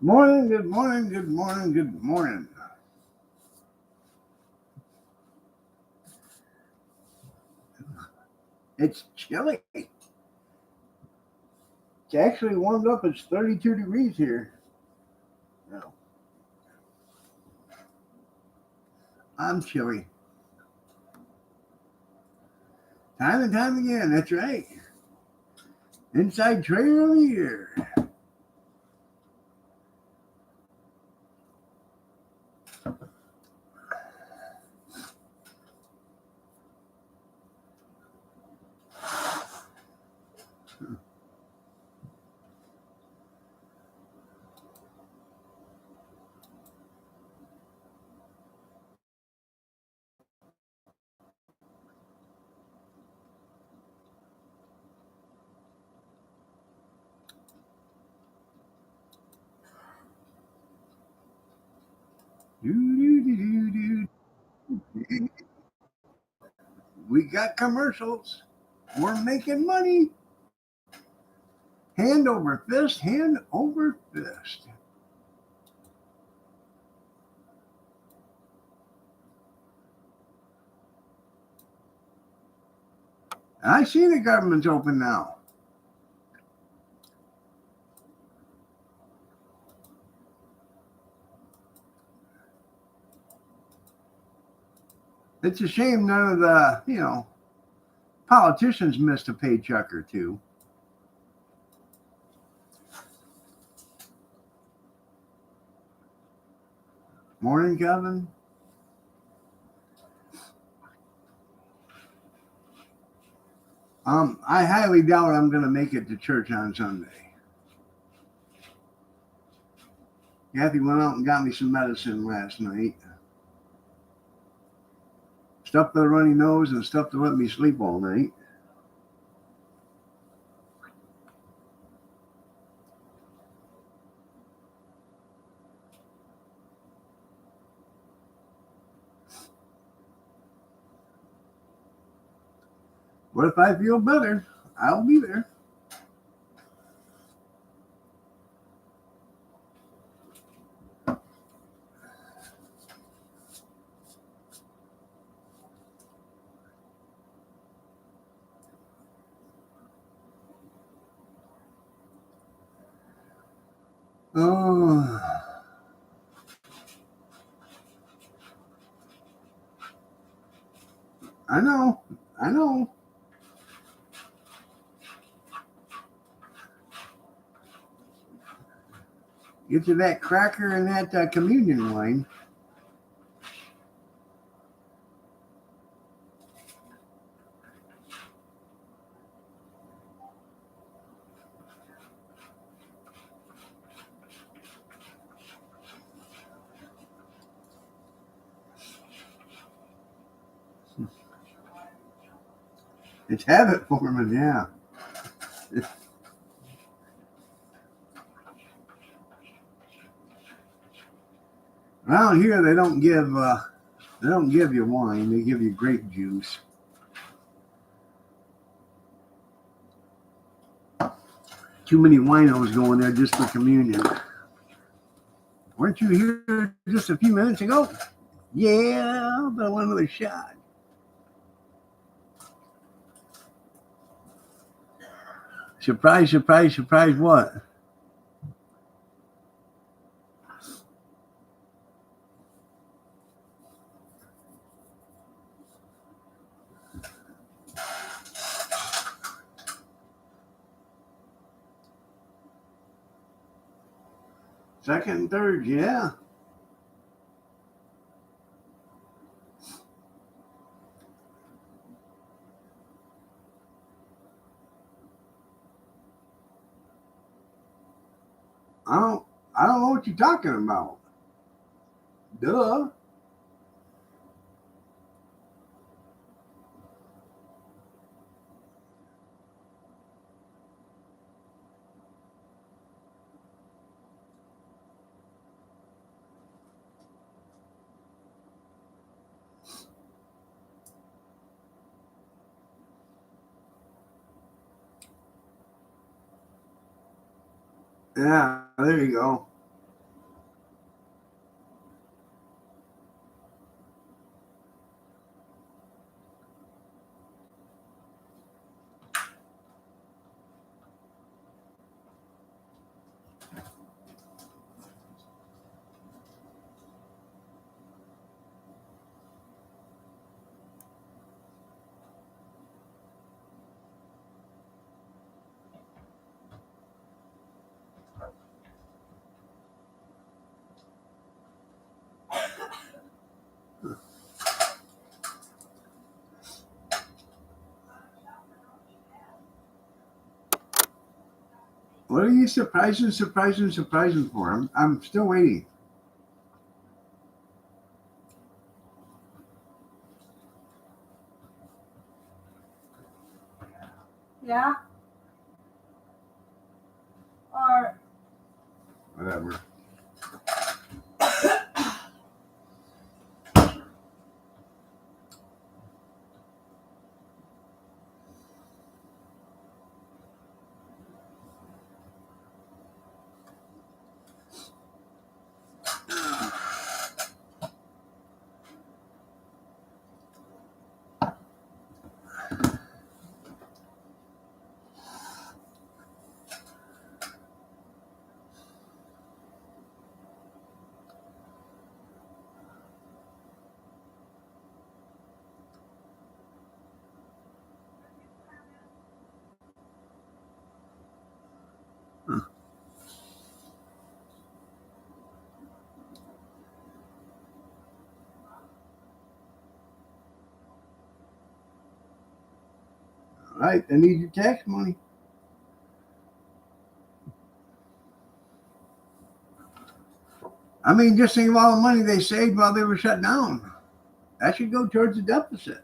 Morning, good morning, good morning, good morning. It's chilly. It's actually warmed up. It's 32 degrees here. No, I'm chilly. Time and time again, that's right. Inside trader of the year. We got commercials. We're making money. Hand over fist, hand over fist. I see the government's open now. It's a shame none of the politicians missed a paycheck or two. Morning, Kevin. I highly doubt I'm going to make it to church on Sunday. Kathy went out and got me some medicine last night. Stuff for the runny nose and stuff to let me sleep all night. But if I feel better, I'll be there. Oh, I know. I know. Get you that cracker and that communion wine. It's habit forming, yeah. Around here, they don't give you wine. They give you grape juice. Too many winos going there just for communion. Weren't you here just a few minutes ago? Yeah, but I want another shot. Surprise, surprise, surprise, what? Second and third, yeah. I don't I don't know what you're talking about. Duh. Yeah, there you go. What are you surprising for? I'm still waiting. Yeah? Or Whatever. All right, they need your tax money. I mean, just think of all the money they saved while they were shut down. That should go towards the deficit.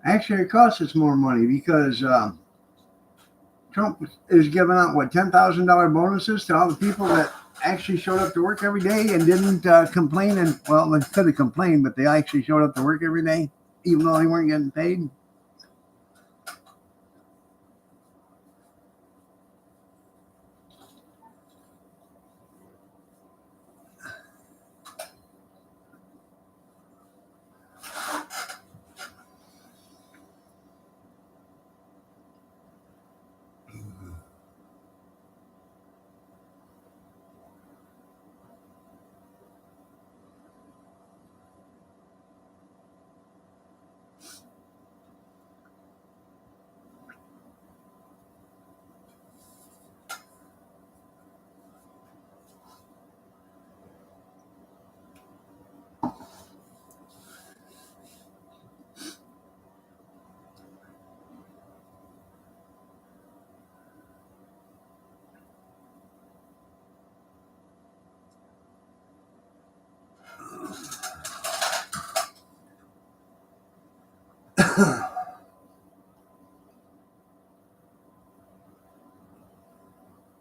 Actually, it costs us more money because Trump is giving out what $10,000 bonuses to all the people that actually showed up to work every day and didn't complain. And well, they could have complained, but they actually showed up to work every day, even though they weren't getting paid.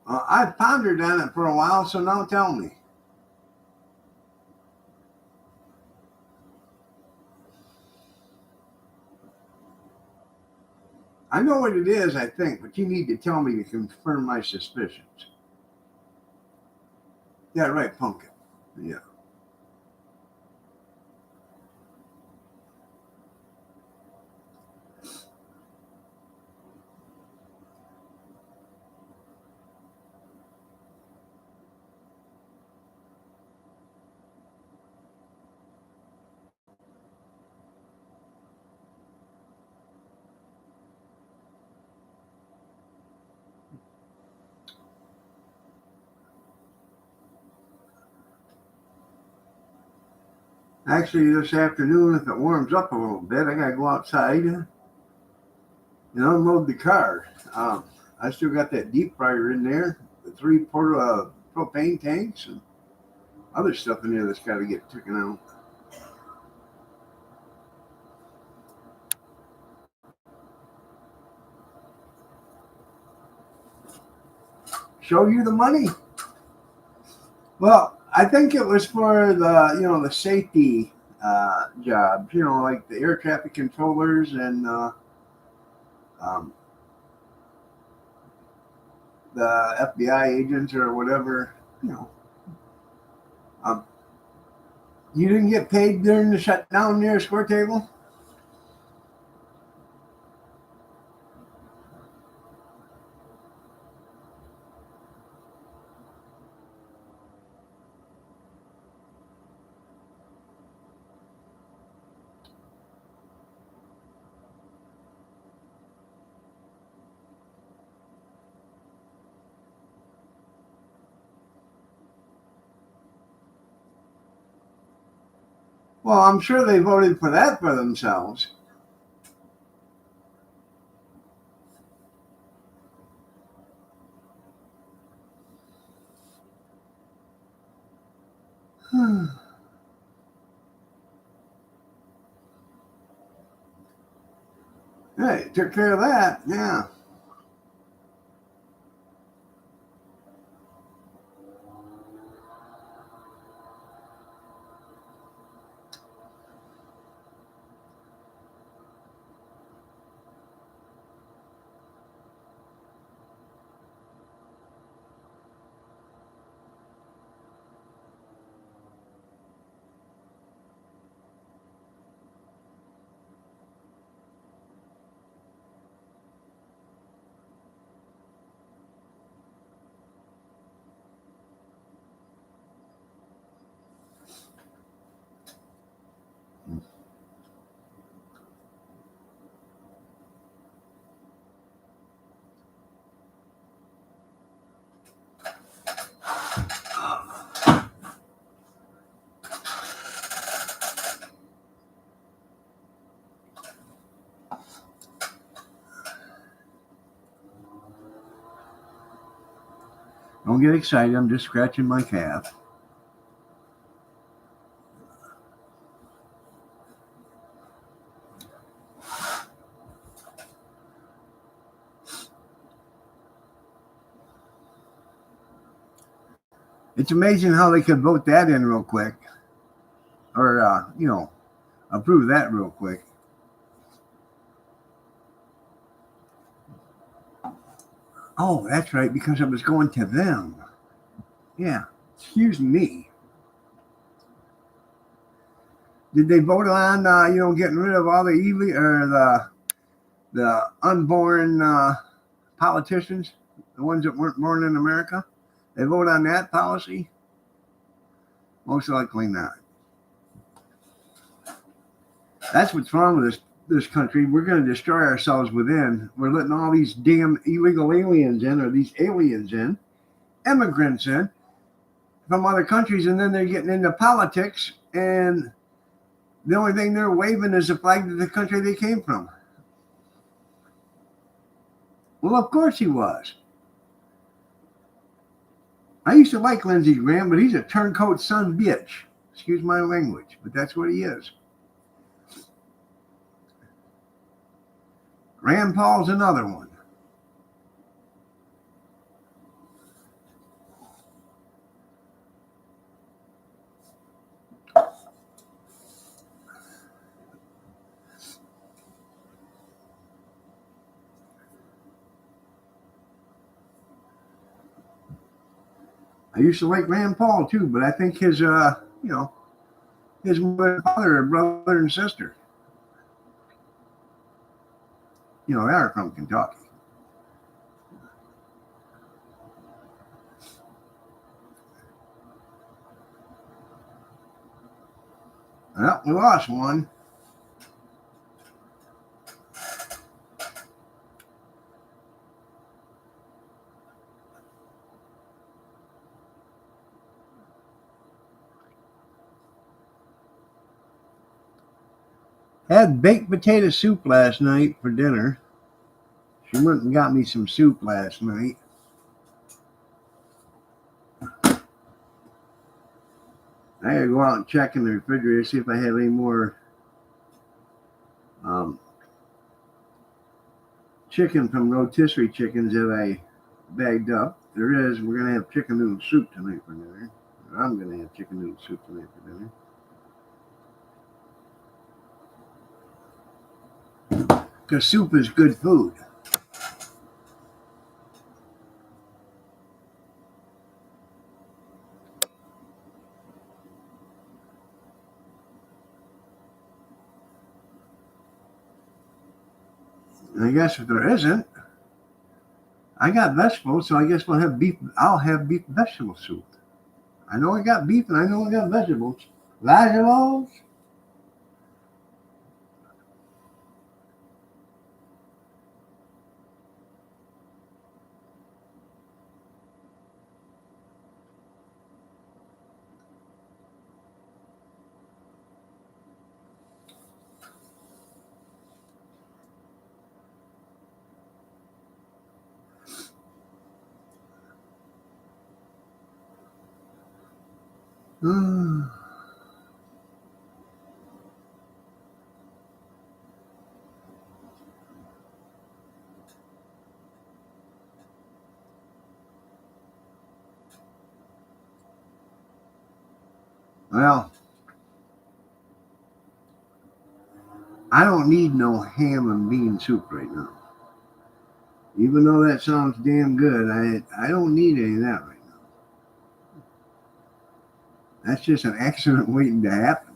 I've pondered on it for a while, so now tell me. I know what it is, I think, but you need to tell me to confirm my suspicions. Yeah, right, pumpkin. Yeah. Actually, this afternoon, if it warms up a little bit, I gotta go outside and unload the car. I still got that deep fryer in there, the three propane tanks, and other stuff in there that's got to get taken out. Show you the money. Well, I think it was for the safety jobs, like the air traffic controllers and um, the FBI agents or whatever. You know, um, you didn't get paid during the shutdown near a square table. Well, I'm sure they voted for that for themselves. Hey, took care of that. Yeah. Don't get excited. I'm just scratching my calf. It's amazing how they could vote that in real quick, or approve that real quick. Oh, that's right, because it was going to them. Yeah. Excuse me. Did they vote on getting rid of all the illegal or the unborn politicians, the ones that weren't born in America? They vote on that policy? Most likely not. That's what's wrong with this country. We're going to destroy ourselves within. We're letting all these damn illegal aliens in, or these aliens in, immigrants in from other countries, and then they're getting into politics, and the only thing they're waving is the flag of the country they came from. Well, of course he was. I used to like Lindsey Graham, but he's a turncoat son bitch. Excuse my language, but that's what he is. Rand Paul's another one. I used to like Rand Paul too, but I think his mother and father are brother and sister. They are from Kentucky. Well, we lost one. Had baked potato soup last night for dinner. She went and got me some soup last night. I gotta go out and check in the refrigerator, see if I have any more chicken from rotisserie chickens that I bagged up. If there is, we're gonna have chicken noodle soup tonight for dinner. I'm gonna have chicken noodle soup tonight for dinner. Because soup is good food. And I guess if there isn't, I got vegetables, so I guess we'll have beef. I'll have beef vegetable soup. I know I got beef and I know I got vegetables. Vegetables? Well, I don't need no ham and bean soup right now. Even though that sounds damn good, I don't need any of that right now. That's just an accident waiting to happen.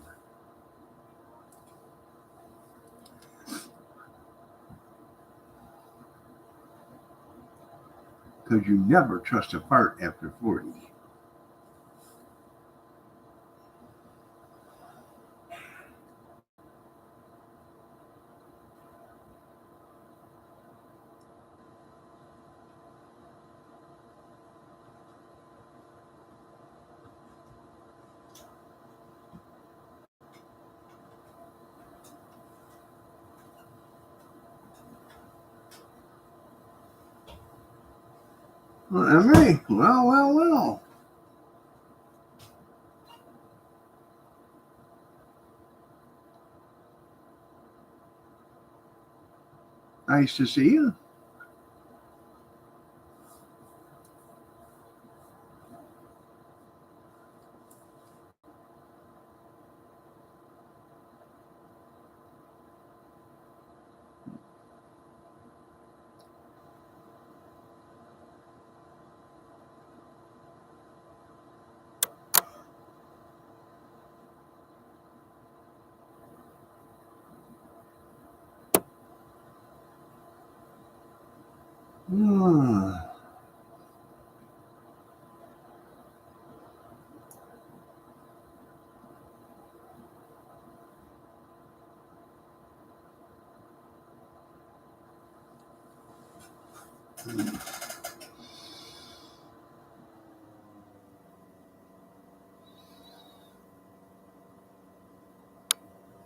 Because you never trust a fart after 40. Well, Emery, well. Nice to see you.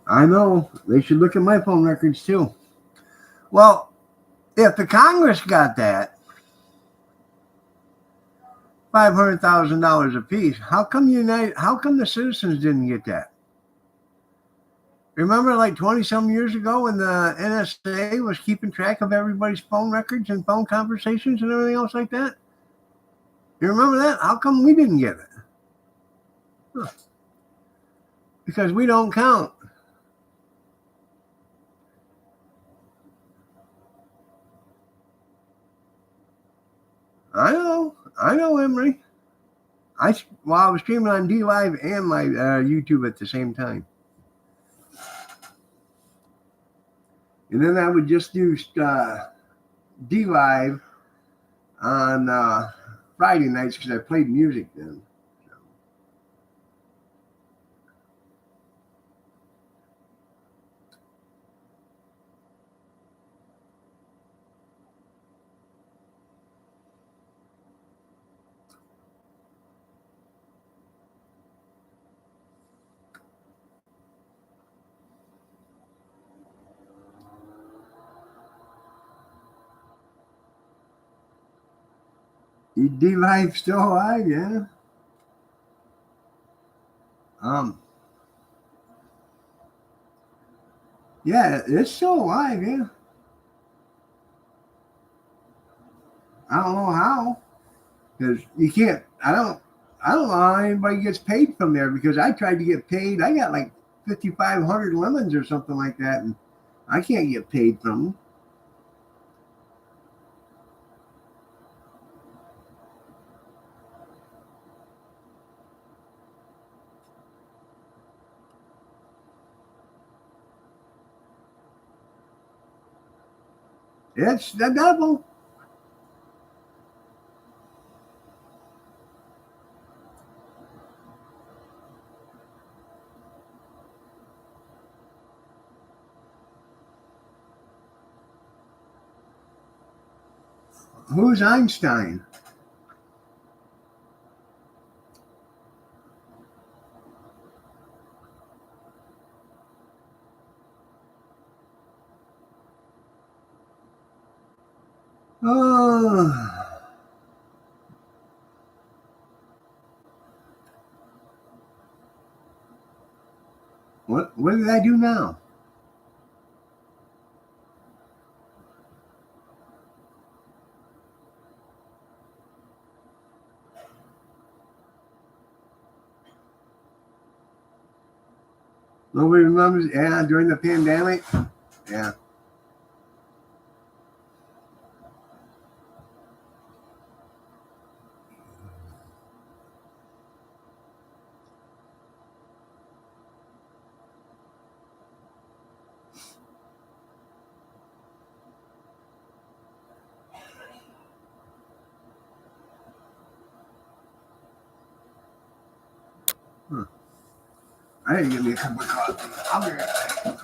I know. They should look at my phone records too. Well, if the Congress got that, $500,000 apiece, how come the citizens didn't get that? Remember like 20 some years ago when the NSA was keeping track of everybody's phone records and phone conversations and everything else like that? You remember that? How come we didn't get it? Huh. Because we don't count. I know, Emery. I was streaming on D Live and my YouTube at the same time. And then I would just do D Live on Friday nights because I played music then. D Live still alive, yeah. Yeah, it's still alive, yeah. I don't know how, because you can't. I don't know how anybody gets paid from there because I tried to get paid. I got like 5,500 lemons or something like that, and I can't get paid from them. It's the devil. Who's Einstein? Oh, What did I do now? Nobody remembers? Yeah, during the pandemic. Yeah. Huh. I didn't get me a cup of coffee. I'll be right back.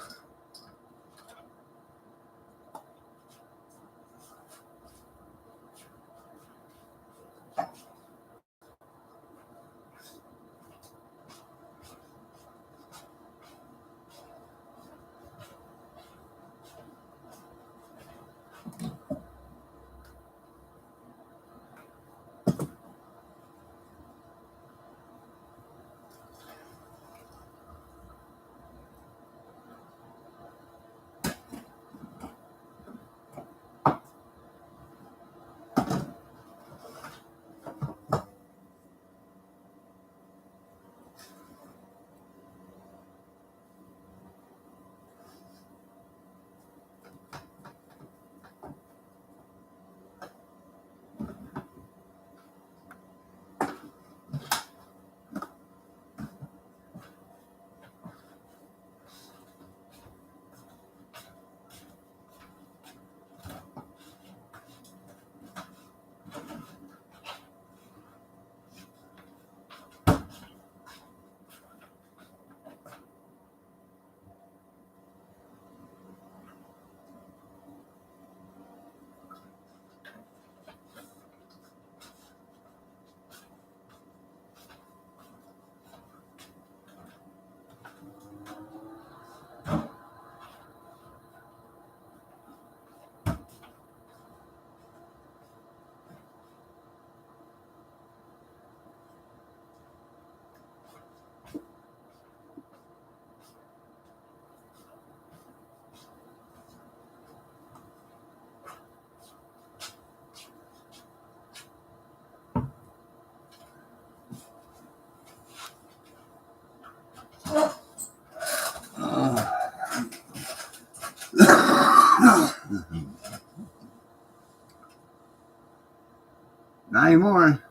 Not anymore.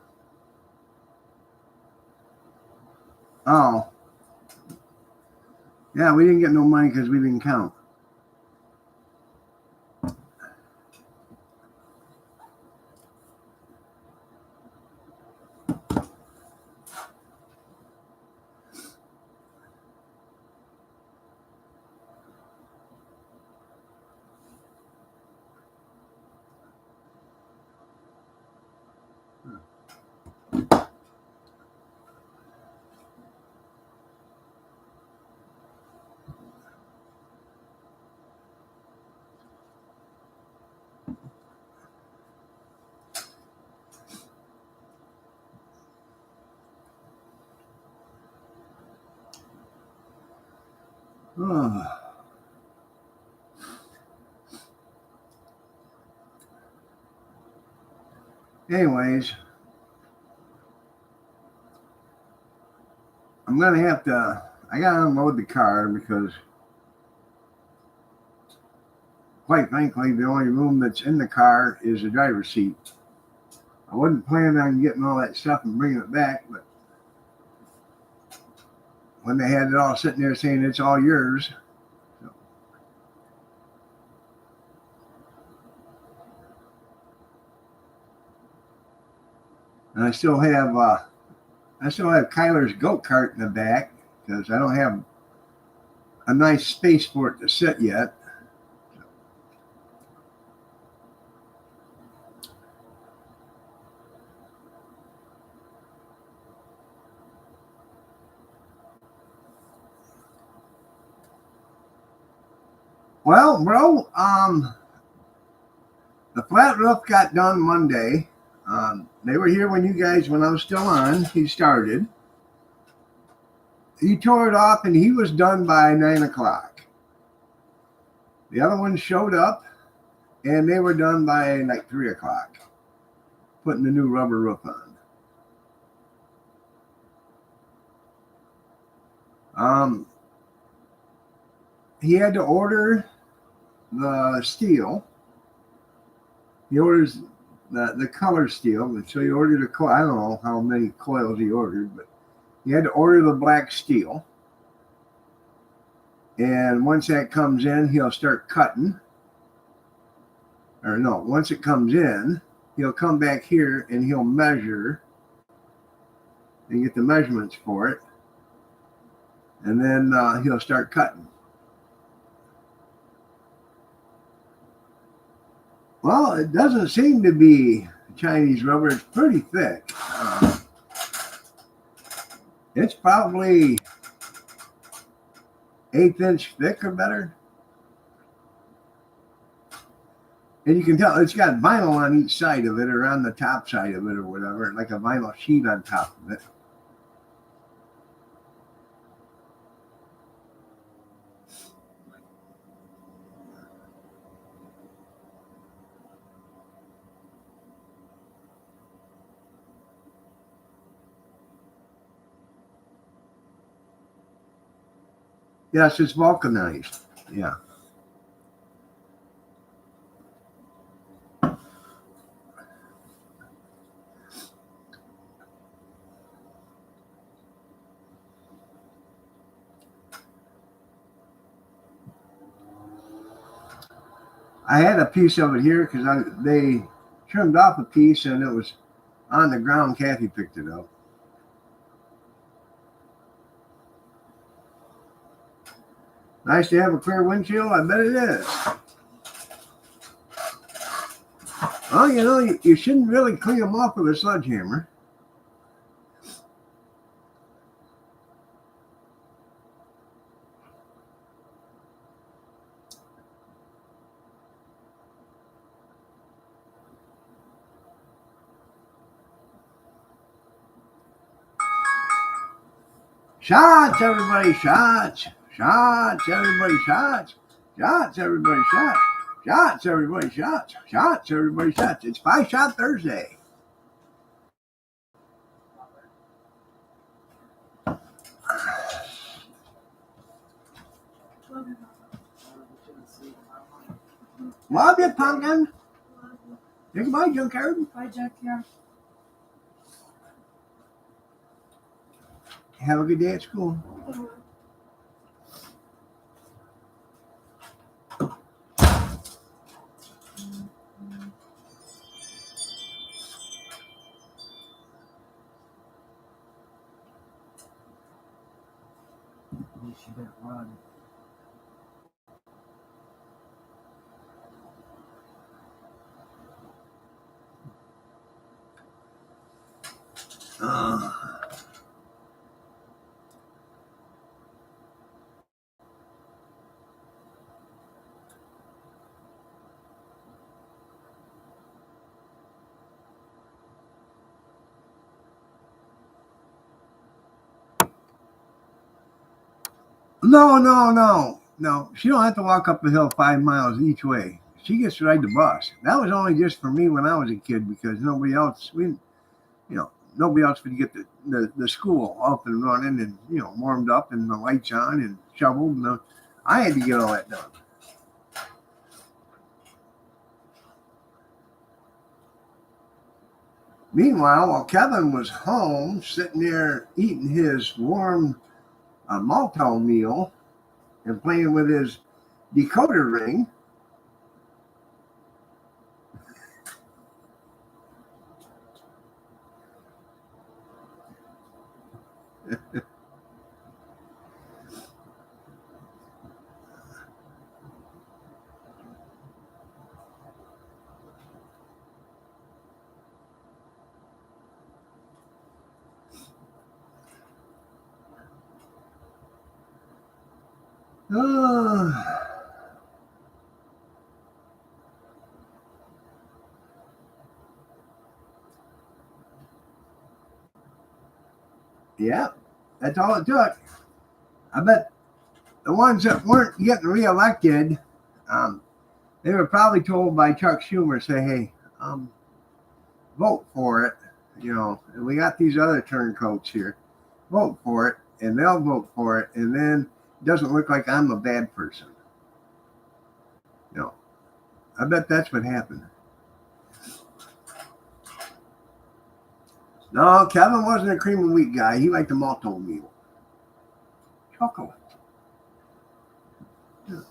Oh. Yeah, we didn't get no money because we didn't count. Oh. Anyways, I'm going to have to, I got to unload the car because, quite frankly, the only room that's in the car is the driver's seat. I wasn't planning on getting all that stuff and bringing it back, but when they had it all sitting there saying it's all yours. So. And I still have Kyler's go-kart in the back because I don't have a nice space for it to sit yet. Well, bro, the flat roof got done Monday. They were here when I was still on. He started. he tore it off, and he was done by 9 o'clock. The other one showed up, and they were done by like 3 o'clock, putting the new rubber roof on. He had to order the steel. He orders the color steel. So he ordered a coil. I don't know how many coils he ordered, but he had to order the black steel. And once that comes in, he'll start cutting. Or no, once it comes in, he'll come back here and he'll measure and get the measurements for it. And then he'll start cutting. Well, it doesn't seem to be Chinese rubber. It's pretty thick. It's probably 1/8 inch thick or better. And you can tell it's got vinyl on each side of it, or on the top side of it, or whatever, like a vinyl sheet on top of it. Yes, it's vulcanized. Yeah. I had a piece of it here because they trimmed off a piece and it was on the ground. Kathy picked it up. Nice to have a clear windshield. I bet it is. Well, you know, you shouldn't really clean them off with a sledgehammer. Shots, everybody, shots. Shots, everybody, shots. Shots, everybody, shots. Shots, everybody, shots. Shots, everybody, shots. It's 5-Shot Thursday. Love you, pumpkin. Say goodbye, junkyard. Bye, junkyard. Have a good day at school. She better run. No. She don't have to walk up the hill 5 miles each way. She gets to ride the bus. That was only just for me when I was a kid because nobody else would get the school up and running and warmed up and the lights on and shoveled. And I had to get all that done. Meanwhile, while Kevin was home sitting there eating his warm malto meal and playing with his decoder ring, yeah, that's all it took. I bet the ones that weren't getting reelected, they were probably told by Chuck Schumer, say, hey, vote for it. And we got these other turncoats here. Vote for it, and they'll vote for it, and then it doesn't look like I'm a bad person. I bet that's what happened. No, Kevin wasn't a cream of wheat guy. He liked the malto meal. Chocolate. Yeah.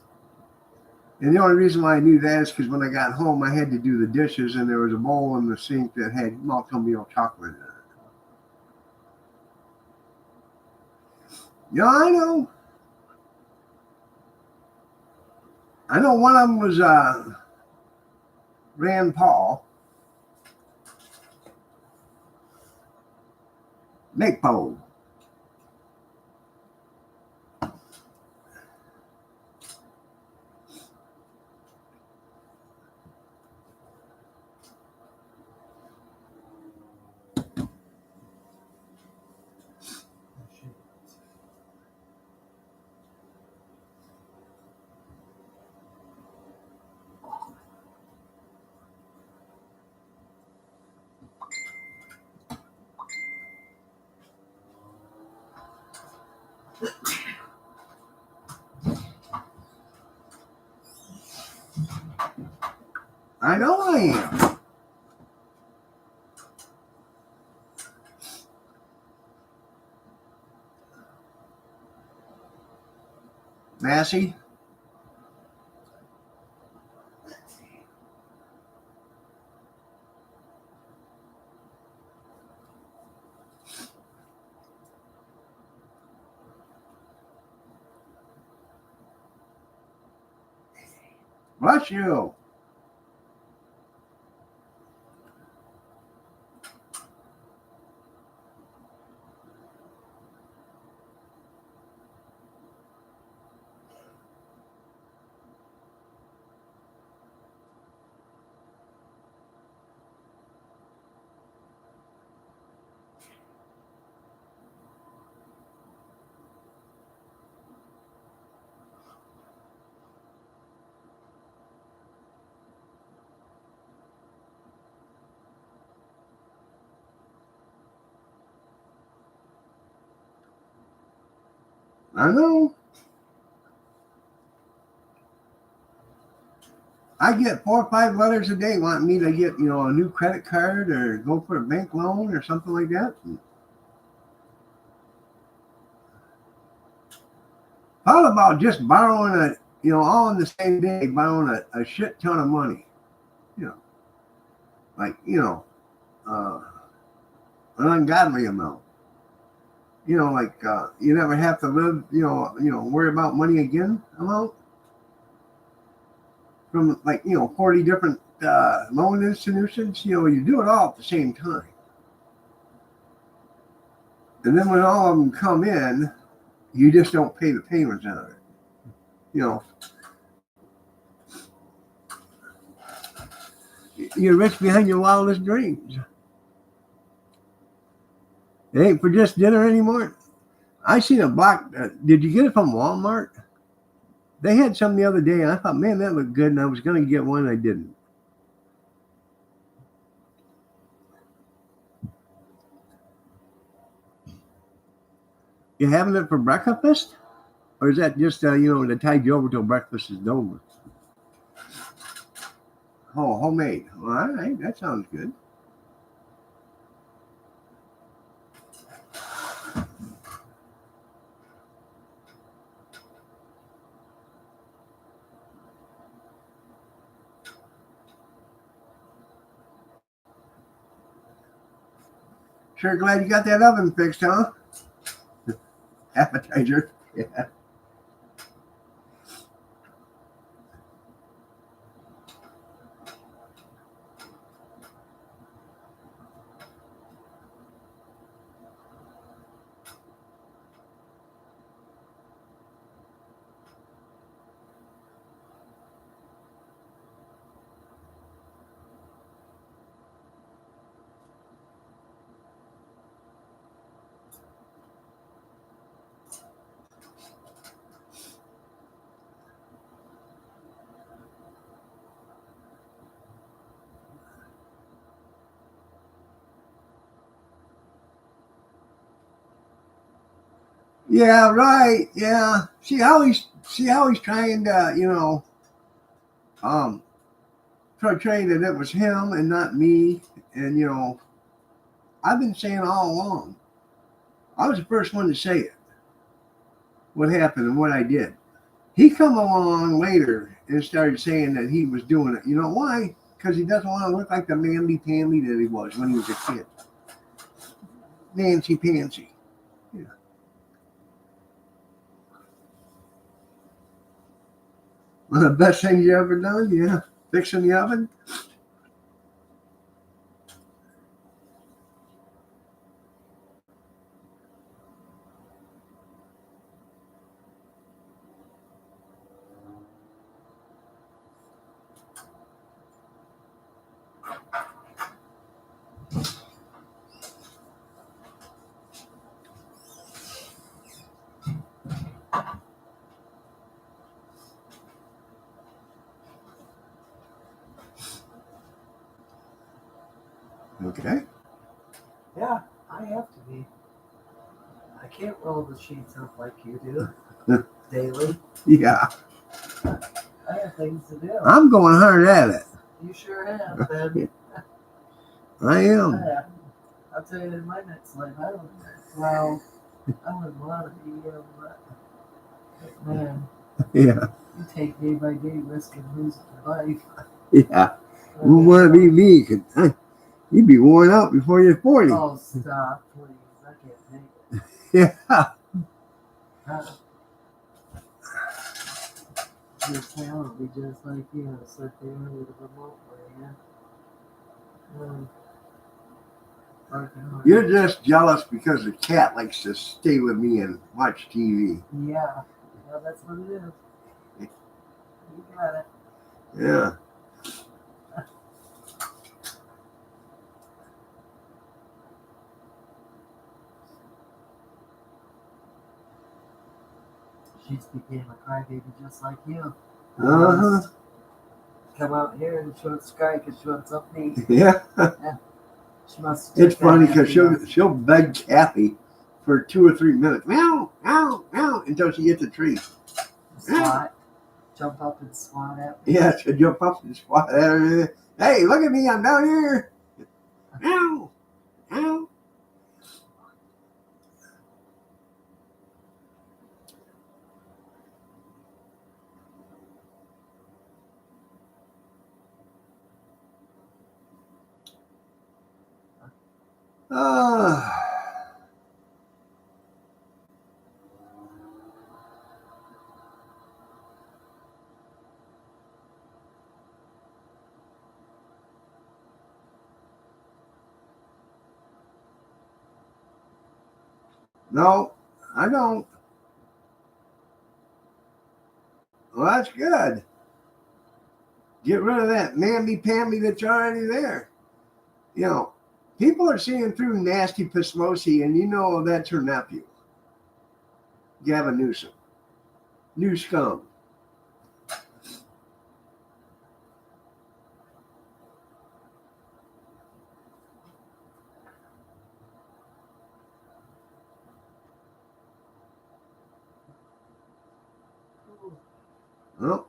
And the only reason why I knew that is because when I got home, I had to do the dishes, and there was a bowl in the sink that had malto meal chocolate in it. Yeah, I know. I know one of them was Rand Paul. Maypole. I know I am. Massey. Bless you. I know. I get 4 or 5 letters a day wanting me to get, a new credit card or go for a bank loan or something like that. How about just borrowing all in the same day, borrowing a shit ton of money? You know, like, uh, an ungodly amount. You never have to live, worry about money again amount from 40 different loan institutions. You do it all at the same time. And then when all of them come in, you just don't pay the payments on it. You're rich behind your wildest dreams. It ain't for just dinner anymore. I seen a black. Did you get it from Walmart? They had some the other day, and I thought, man, that looked good, and I was going to get one, and I didn't. You having it for breakfast? Or is that just, to tide you over till breakfast is over? Oh, homemade. Well, all right, that sounds good. Sure glad you got that oven fixed, huh? Appetizer. Yeah. Yeah, right. Yeah. See how he's trying to, um, portray that it was him and not me. And I've been saying all along, I was the first one to say it, what happened and what I did. He come along later and started saying that he was doing it. You know why? Because he doesn't want to look like the mamby-pamby that he was when he was a kid. Nancy Pansy. Yeah. One of the best things you ever done, yeah. Fixing the oven. Okay. Yeah, I have to be. I can't roll the sheets up like you do daily. Yeah. I have things to do. I'm going hard at it. You sure have, Ben. I am. I'll tell you in my next life, I wouldn't want to be but man, Yeah. you take day by day risking losing your life. Yeah. You want to be me? Cause you'd be worn out before you're 40. Oh, stop, please. I can't take it. Yeah. Your talent would be just like you, sit there with a remote play, yeah. You're just jealous because the cat likes to stay with me and watch TV. Yeah, that's what it is. You got it. Yeah. She's became a crybaby just like you. Uh-huh. Come out here and she wants to cry because she wants something to eat. Yeah. She must. It's funny because she'll beg Kathy for 2 or 3 minutes. Meow, meow, meow, until she gets a treat. Swat. Jump up and swat at me. Yeah, she'll jump up and swat at her. Hey, look at me, I'm down here. Meow, meow. No, I don't. Well, that's good. Get rid of that mamby-pamby that's already there. People are seeing through nasty Pismosi, and that's her nephew, Gavin Newsom. New scum. Well,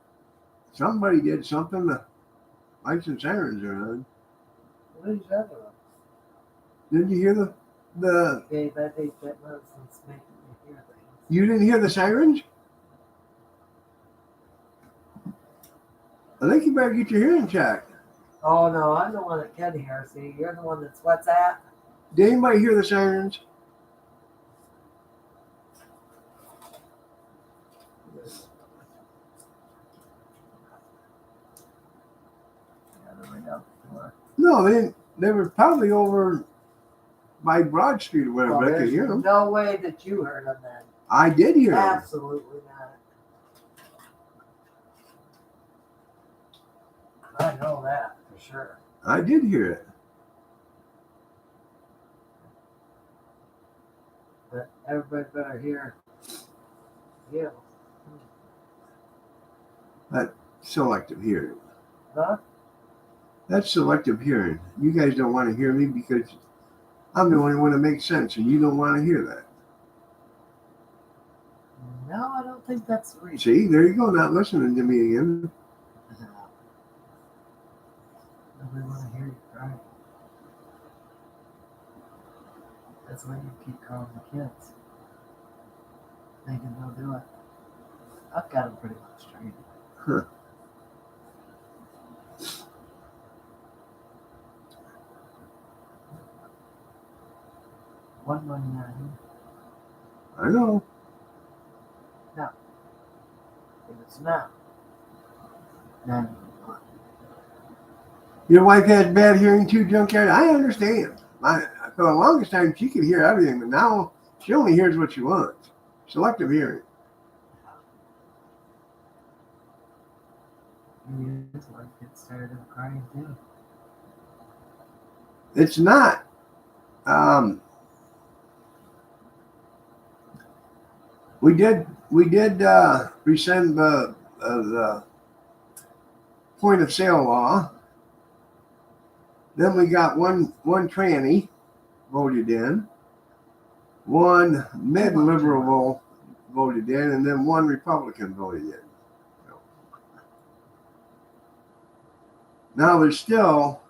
somebody did something. The lights and sirens are on. What are you talking about? Didn't you hear the? Babe, I think that nonsense making me hear things. You didn't hear the sirens? I think you better get your hearing checked. Oh no, I'm the one that can hear. See, you're the one that's what's that? Did anybody hear the sirens? No, they didn't. They were probably over by Broad Street or whatever. I could hear them. No way that you heard them then. I did hear them. Absolutely not. I know that for sure. I did hear it. But everybody better hear you. That selective hearing. Huh? That's selective hearing. You guys don't want to hear me because I'm the only one that makes sense, and you don't want to hear that. No, I don't think that's the reason. See, there you go, not listening to me again. Nobody want to hear you cry. That's why you keep calling the kids. Thinking they'll do it. I've got them pretty much trained. Huh. $1.99. I know. If it's not, then Your wife has bad hearing too, Junkyard? I understand. For the longest time, she could hear everything, but now she only hears what she wants. Selective hearing. maybe his wife gets tired of crying too. It's not. We did rescind the point of sale law. Then we got one tranny voted in, one mid-liberal voted in, and then one Republican voted in. Now there's still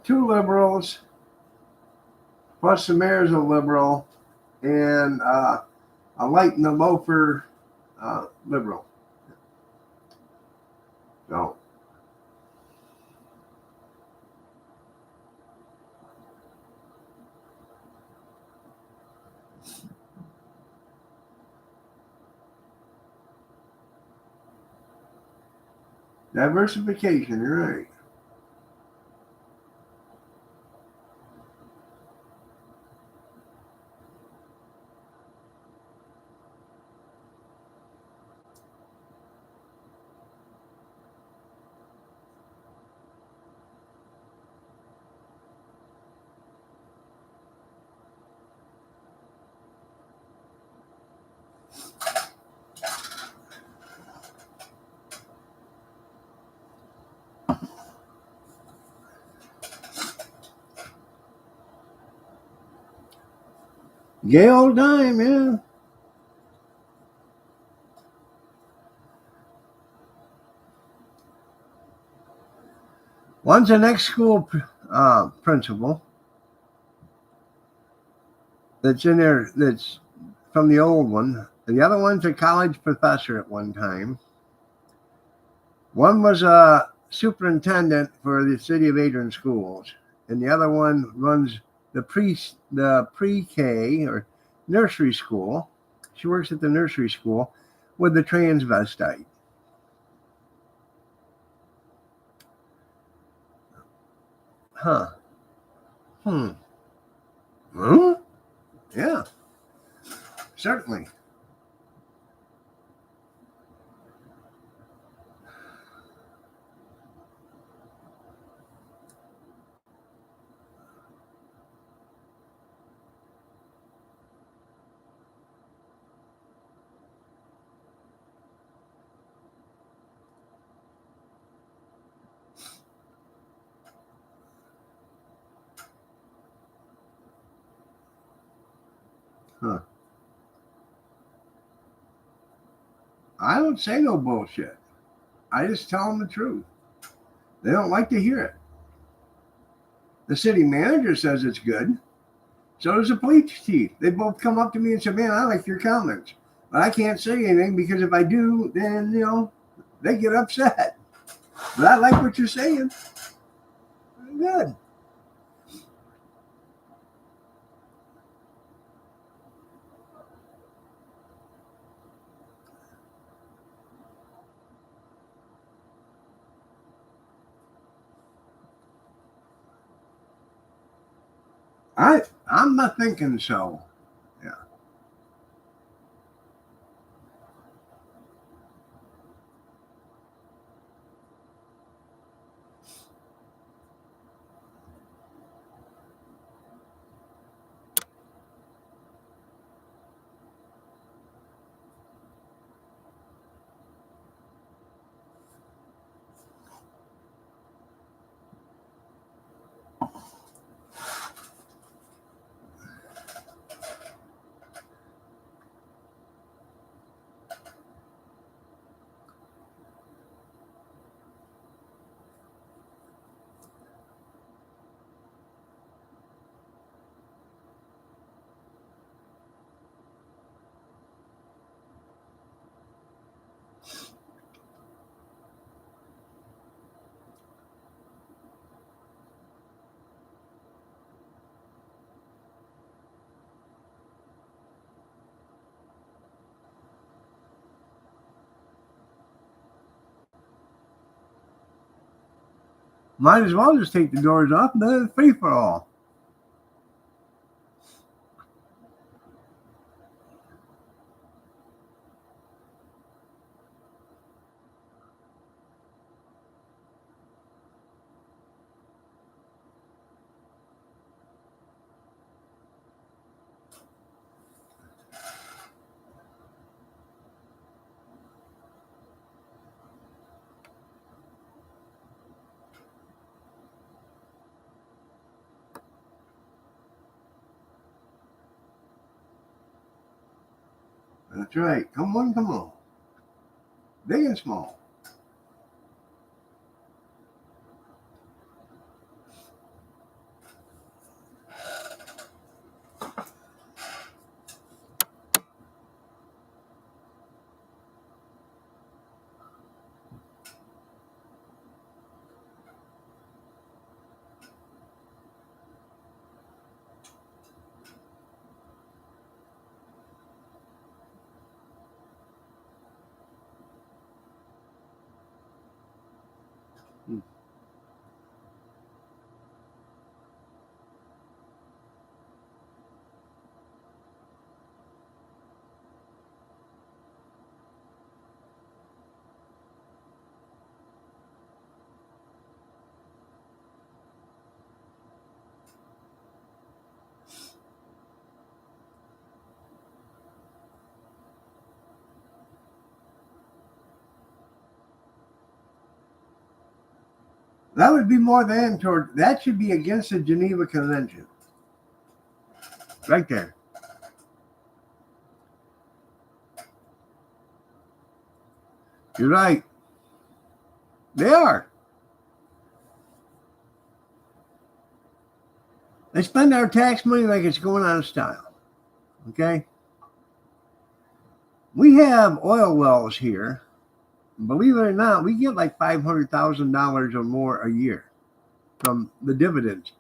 two liberals, plus the mayor's a liberal, and a light in the loafer liberal. So diversification, you're right. Gay old time, yeah. One's an ex-school principal that's in there, that's from the old one. The other one's a college professor at one time. One was a superintendent for the city of Adrian schools, and the other one runs the pre-K or nursery school. She works at the nursery school with the transvestite. Huh. Huh? Yeah. Certainly. Huh. I don't say no bullshit. I just tell them the truth. They don't like to hear it. The city manager says it's good. So does the police chief. They both come up to me and say, man, I like your comments. But I can't say anything because if I do, then, they get upset. But I like what you're saying. Good. I'm not thinking so. Yeah. Might as well just take the doors off and then it's free for all. That's right. Come on, come on. Big and small. That would be more than toward, that should be against the Geneva Convention. Right there. You're right. They are. They spend our tax money like it's going out of style. Okay? We have oil wells here. Believe it or not, we get like $500,000 or more a year from the dividends.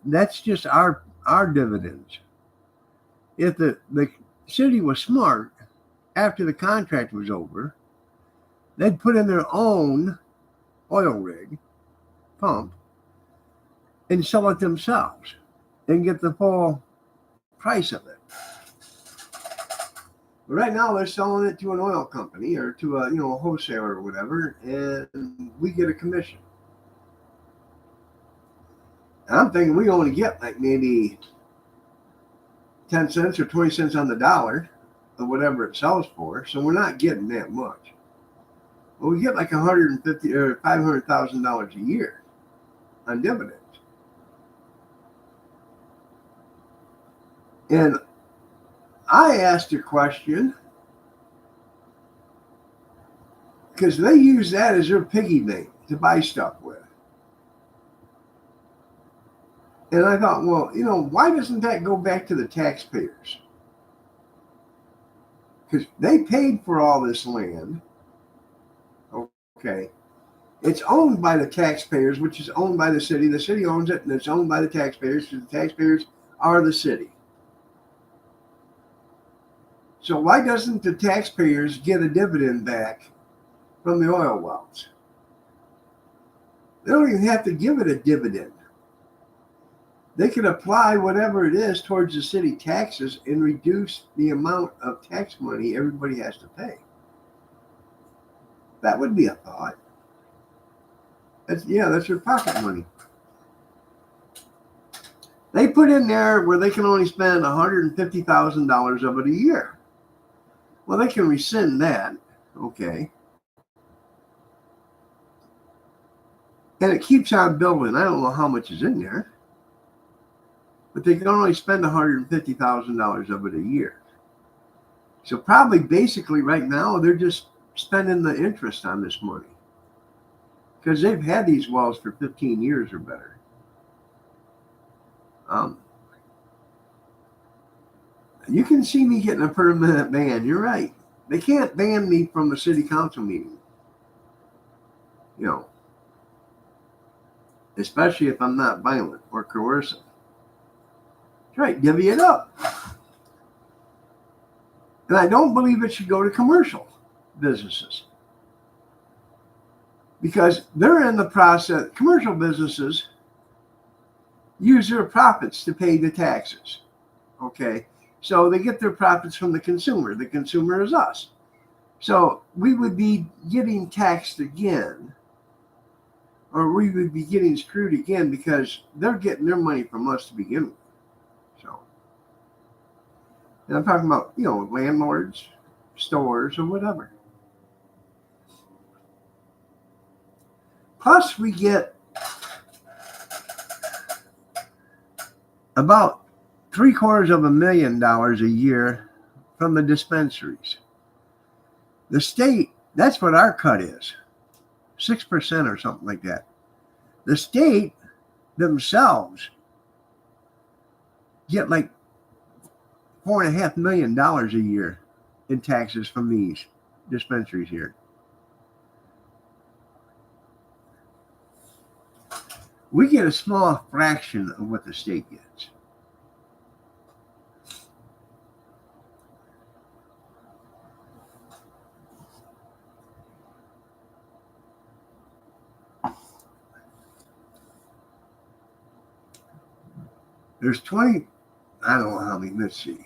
That's just our dividends. If the city was smart, after the contract was over, they'd put in their own oil rig, pump, and sell it themselves and get the full price of it. But right now they're selling it to an oil company or to a wholesaler or whatever, and we get a commission. And I'm thinking we only get like maybe 10 cents or 20 cents on the dollar of whatever it sells for, so we're not getting that much. But we get like $150,000 or $500,000 a year on dividends. And I asked a question because they use that as their piggy bank to buy stuff with. And I thought, well, why doesn't that go back to the taxpayers? Because they paid for all this land. Okay. It's owned by the taxpayers, which is owned by the city. The city owns it, and it's owned by the taxpayers, because the taxpayers are the city. So why doesn't the taxpayers get a dividend back from the oil wells? They don't even have to give it a dividend. They can apply whatever it is towards the city taxes and reduce the amount of tax money everybody has to pay. That would be a thought. That's their pocket money. They put in there where they can only spend $150,000 of it a year. Well, they can rescind that, okay. And it keeps on building. I don't know how much is in there, but they can only spend $150,000 of it a year. So probably basically right now, they're just spending the interest on this money because they've had these wells for 15 years or better. You can see me getting a permanent ban. You're right. They can't ban me from the city council meeting. Especially if I'm not violent or coercive. That's right. Divvy it up. And I don't believe it should go to commercial businesses. because they're in the process. Commercial businesses use their profits to pay the taxes. Okay, so they get their profits from the consumer. The consumer is us. So we would be getting taxed again, or we would be getting screwed again because they're getting their money from us to begin with. So, and I'm talking about, landlords, stores, or whatever. Plus, we get about $750,000 a year from the dispensaries. The state, that's what our cut is, 6% or something like that. The state themselves get like $4.5 million a year in taxes from these dispensaries here. We get a small fraction of what the state gets. There's 20, I don't know how many, let's see.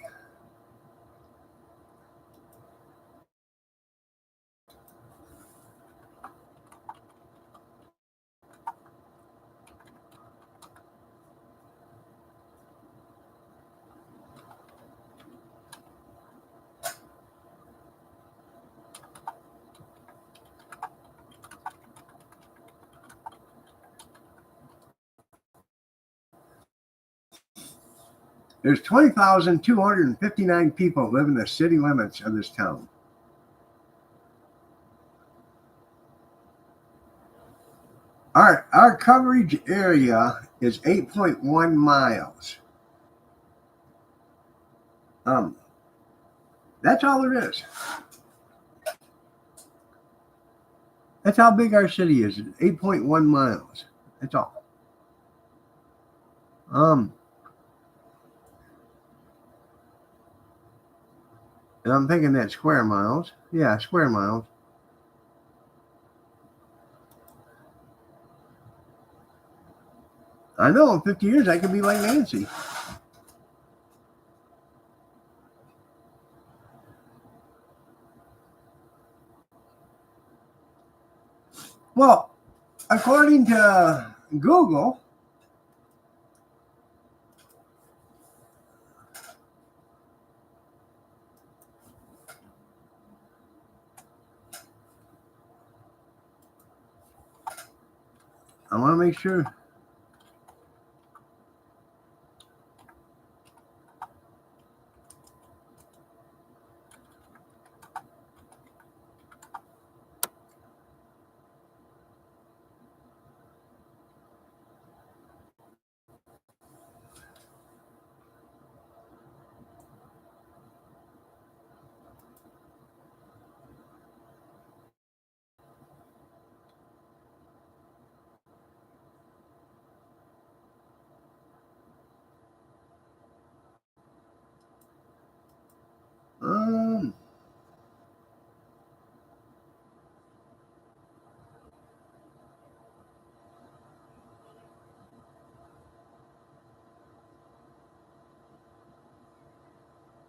There's 20,259 people live in the city limits of this town. Our coverage area is 8.1 miles. That's all there is. That's how big our city is. 8.1 miles. That's all. And I'm thinking that square miles. Yeah, square miles. I know in 50 years I could be like Nancy. Well, according to Google, I want to make sure.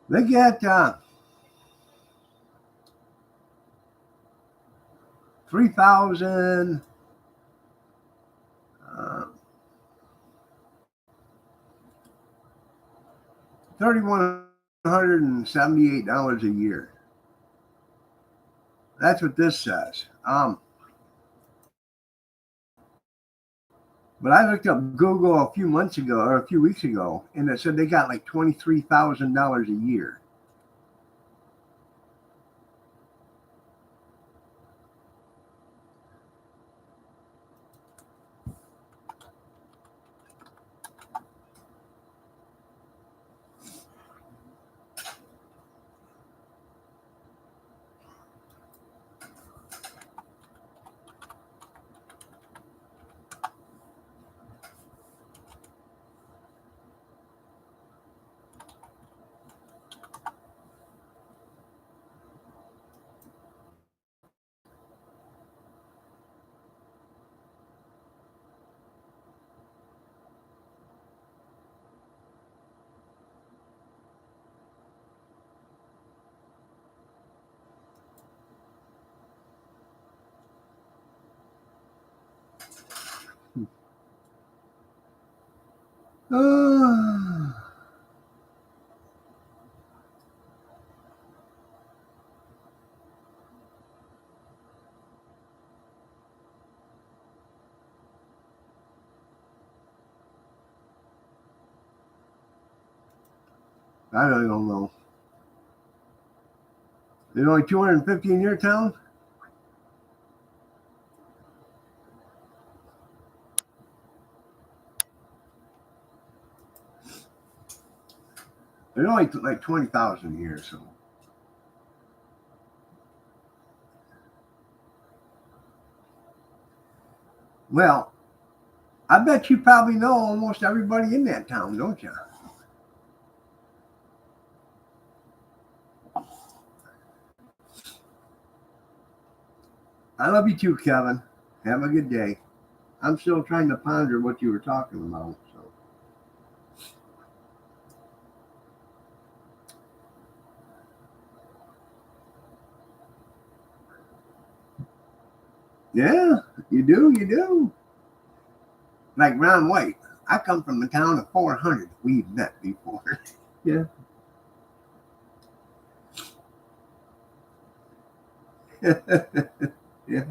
They get 3,000. 3,178 a year. That's what this says. But I looked up Google a few months ago or a few weeks ago, and it said they got like $23,000 a year. I really don't know. There's only 250 in your town? There's only like 20,000 here, so. Well, I bet you probably know almost everybody in that town, don't you? I love you too, Kevin. Have a good day. I'm still trying to ponder what you were talking about. So. Yeah, you do. Like Ron White. I come from the town of 400. We've met before. Yeah. Yeah.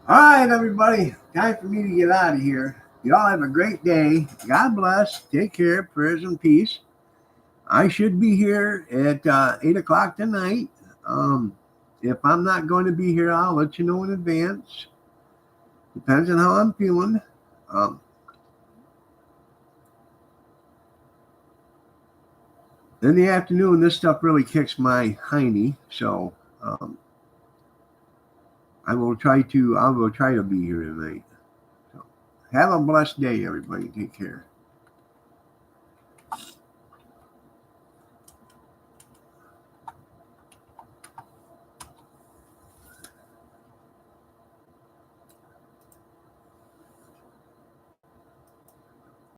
All right, everybody. Time for me to get out of here. Y'all have a great day. God bless. Take care. Prayers and peace. I should be here at 8 o'clock tonight. If I'm not going to be here, I'll let you know in advance. Depends on how I'm feeling. In the afternoon, this stuff really kicks my hiney, so I will try to be here tonight. So have a blessed day, everybody. Take care.